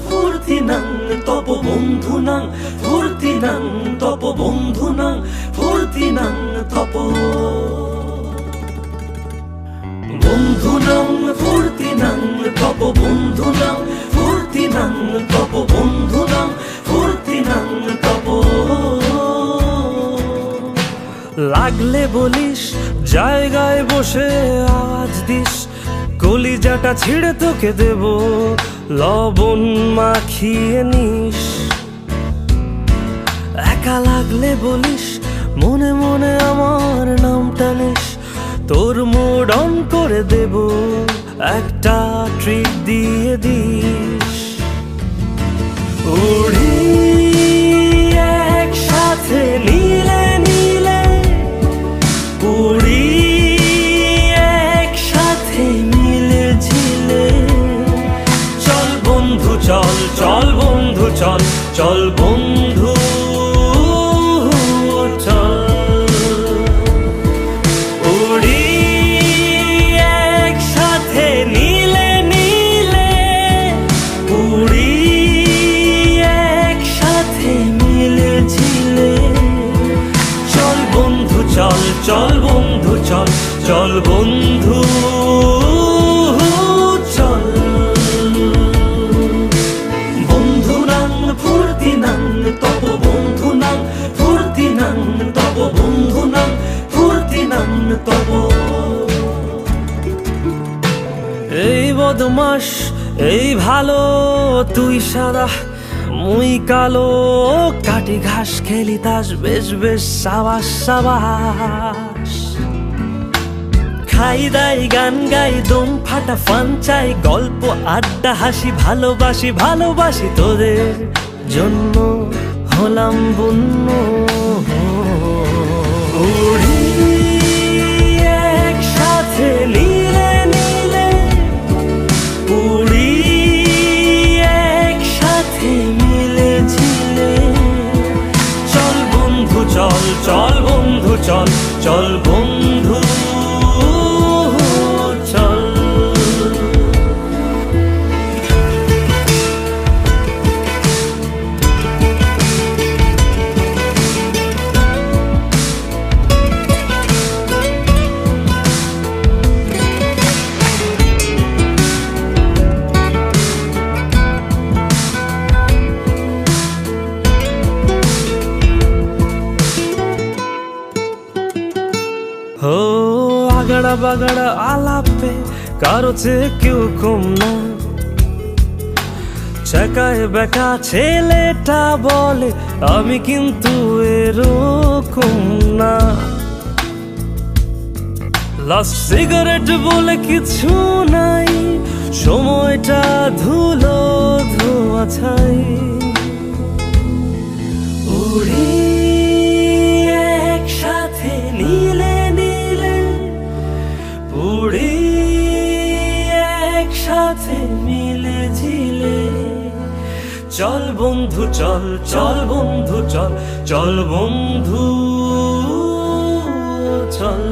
ফুর্তিনাং তপ বন্ধুনাং ফুর্তিনাং তপ বন্ধুনাং ফুর্তিনাং তপ বন্ধুনাং ফুর্তিনাং তপ বন্ধুনাং ফুর্তিনাং তপ বন্ধুনাং ফুর্তিনাং তপ লাগলে বলিস জায়গায় বসে আওয়াজ দিস কলিজাটা ছিঁড়ে তোকে দেব লবণ মাখিয়ে নিস একা লাগলে বলিস মনে মনে আমার নামটা নিস তোর মুড অন করে দেব একটা ট্রিট দিয়ে দিস উড়ি একসাথে নীলে নীলে উড়ি একসাথে মিলে ঝিলে চল বন্ধু চল চল বন্ধু চল চল বন্ধু চল উড়ি একসাথে নীলে নীলে উড়ি একসাথে মিলে ঝিলে চল বন্ধু চল চল বন্ধু চল চল বন্ধু চল বন্ধুনাং ফুর্তিনাং তপ বন্ধুনাং ফুর্তিনাং তপ বন্ধুনাং ফুর্তিনাং তপ এই বদমাস এই ভালো তুই সাদা মুই কালো কাটি ঘাস খেলি তাস বেশ বেশ সাবাস সাবাস খাই দাই গান গাই দম ফাটা ফান চাই গল্প আড্ডা হাসি ভালোবাসি ভালোবাসি তোদের জন্য হলাম বন্য উড়ি একসাথে নীলে নীলে উড়ি একসাথে মিলে ঝিলে চল বন্ধু চল চল বন্ধু চল চল বন্ধু চল ও আগড়া বাগড়া আলাপে কারো চেয়ে কেউ কম না চাকায় বেকা ছেলেটা বলে আমি কিন্তু এরকম না লাস্ট সিগারেট বলে কিছু নাই সময়টা ধুলো ধোয়া ছাই উড়ি একসাথে নীলে নীলে উড়ি একসাথে মিলে ঝিলে চল বন্ধু চল চল বন্ধু চল চল বন্ধু চল